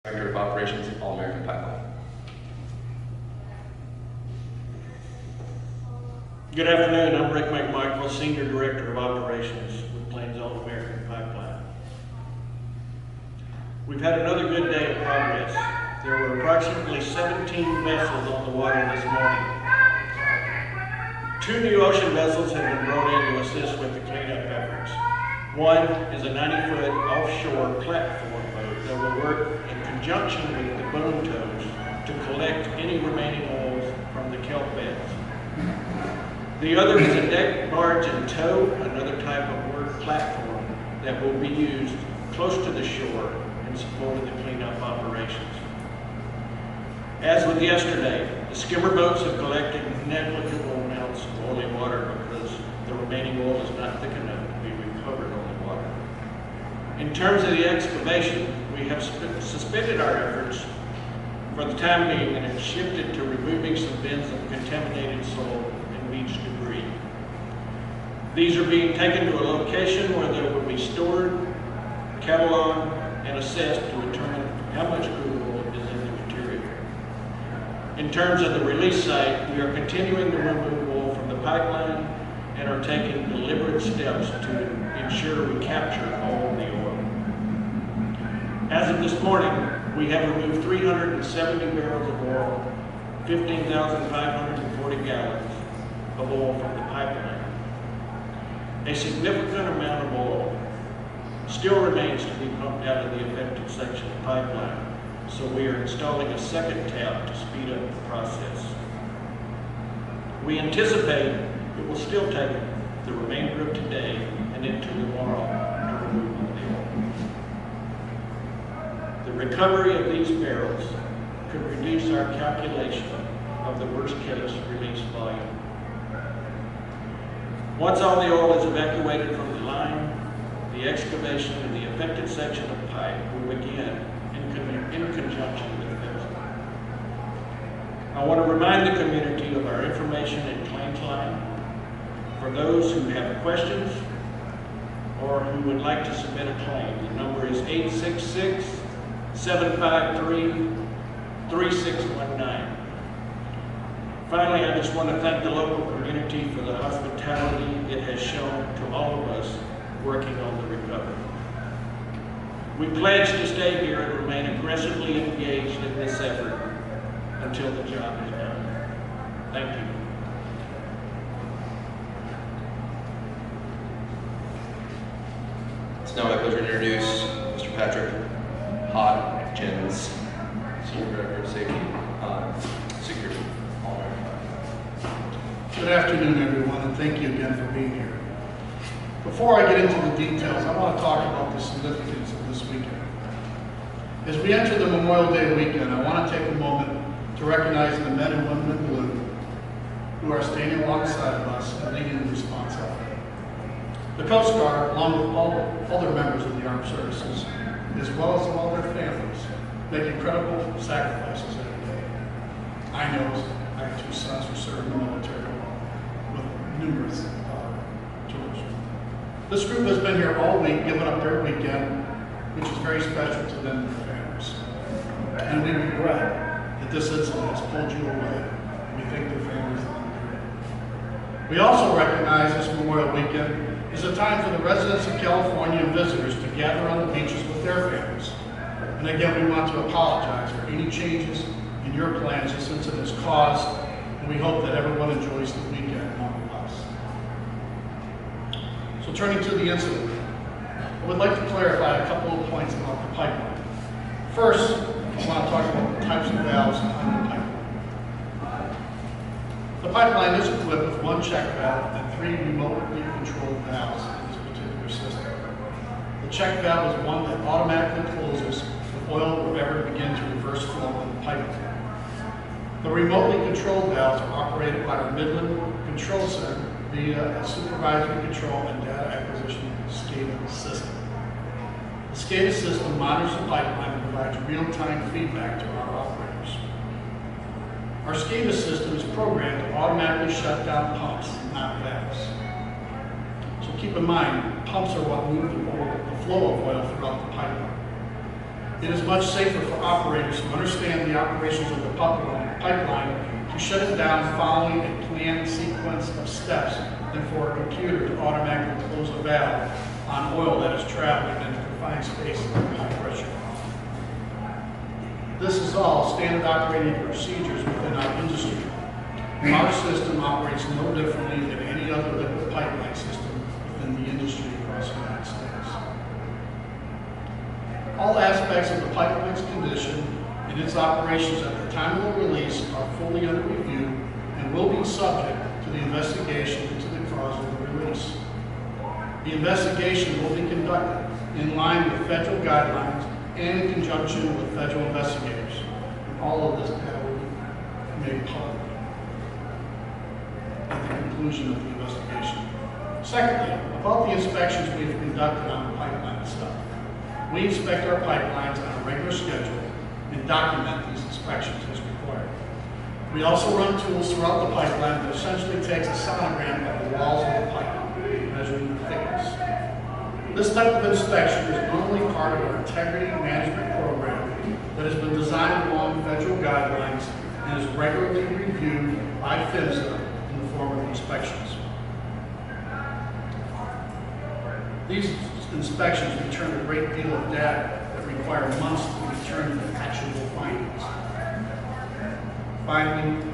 Director of Operations, All-American Pipeline. Good afternoon, I'm Rick McMichael, Senior Director of Operations with Plains All-American Pipeline. We've had another good day of progress. There were approximately 17 vessels on the water this morning. 2 new ocean vessels have been brought in to assist with the cleanup efforts. One is a 90-foot offshore platform boat that will work in conjunction with the boom tows to collect any remaining oils from the kelp beds. The other is a deck barge and tow, another type of work platform that will be used close to the shore in support of the cleanup operations. As with yesterday, the skimmer boats have collected negligible amounts of oily water because the remaining oil is not thick enough to be recovered on the water. In terms of the excavation, we have suspended our efforts for the time being and have shifted to removing some bins of contaminated soil and beach debris. These are being taken to a location where they will be stored, cataloged, and assessed to determine how much crude oil is in the material. In terms of the release site, we are continuing to remove oil from the pipeline and are taking deliberate steps to ensure we capture all of the oil. As of this morning, we have removed 370 barrels of oil, 15,540 gallons of oil from the pipeline. A significant amount of oil still remains to be pumped out of the affected section of the pipeline, so we are installing a second tap to speed up the process. We anticipate it will still take the remainder of today and into tomorrow to remove all the oil. The recovery of these barrels could reduce our calculation of the worst case release volume. Once all the oil is evacuated from the line, the excavation in the affected section of pipe will begin in conjunction with vessel. I want to remind the community of our information and claims line. For those who have questions or who would like to submit a claim, the number is 866-753-3619. Finally, I just want to thank the local community for the hospitality it has shown to all of us working on the recovery. We pledge to stay here and remain aggressively engaged in this effort until the job is done. Thank you. It's now my pleasure to introduce Mr. Patrick Hodgins, Senior Director of Safety Security. Good afternoon, everyone, and thank you again for being here. Before I get into the details, I want to talk about the significance of this weekend. As we enter the Memorial Day weekend, I want to take a moment to recognize the men and women in blue who are standing alongside of us and leading the response effort. The Coast Guard, along with all other members of the armed services, as well as all their families, make incredible sacrifices every day. I know I have 2 sons who serve in the military with numerous children. This group has been here all week, giving up their weekend, which is very special to them and their families. And we regret that this incident has pulled you away. We thank their families. We also recognize this Memorial Weekend is a time for the residents of California and visitors to gather on the beaches with their families. And again, we want to apologize for any changes in your plans this incident has caused, and we hope that everyone enjoys the weekend along with us. So turning to the incident, I would like to clarify a couple of points about the pipeline. First, I want to talk about the types of valves on the pipeline. The pipeline is equipped with 1 check valve and 3 remotely controlled valves in this particular system. The check valve is one that automatically closes if oil will ever begin to reverse flow in the pipeline. The remotely controlled valves are operated by our Midland Control Center via a supervisory control and data acquisition SCADA system. The SCADA system monitors the pipeline and provides real-time feedback to our operators. Our SCADA system is programmed to automatically shut down pumps, not valves. So keep in mind, pumps are what move the flow of oil throughout the pipeline. It is much safer for operators who understand the operations of the pipeline to shut it down following a planned sequence of steps than for a computer to automatically close a valve on oil that is traveling in a confined space at high pressure. This is all standard operating procedures within our industry. Our system operates no differently than any other liquid pipeline system within the industry across the United States. All aspects of the pipeline's condition and its operations at the time of the release are fully under review and will be subject to the investigation into the cause of the release. The investigation will be conducted in line with federal guidelines and in conjunction with federal investigators. And all of this data will be made public at the conclusion of the investigation. Secondly, about the inspections we have conducted on the pipeline itself. We inspect our pipelines on a regular schedule and document these inspections as required. We also run tools throughout the pipeline that essentially takes a sonogram of the walls of the pipe, measuring the thickness. This type of inspection is normally part of our integrity management program that has been designed along federal guidelines and is regularly reviewed by PHMSA in the form of inspections. These inspections return a great deal of data that require months to return to actionable findings. Finally,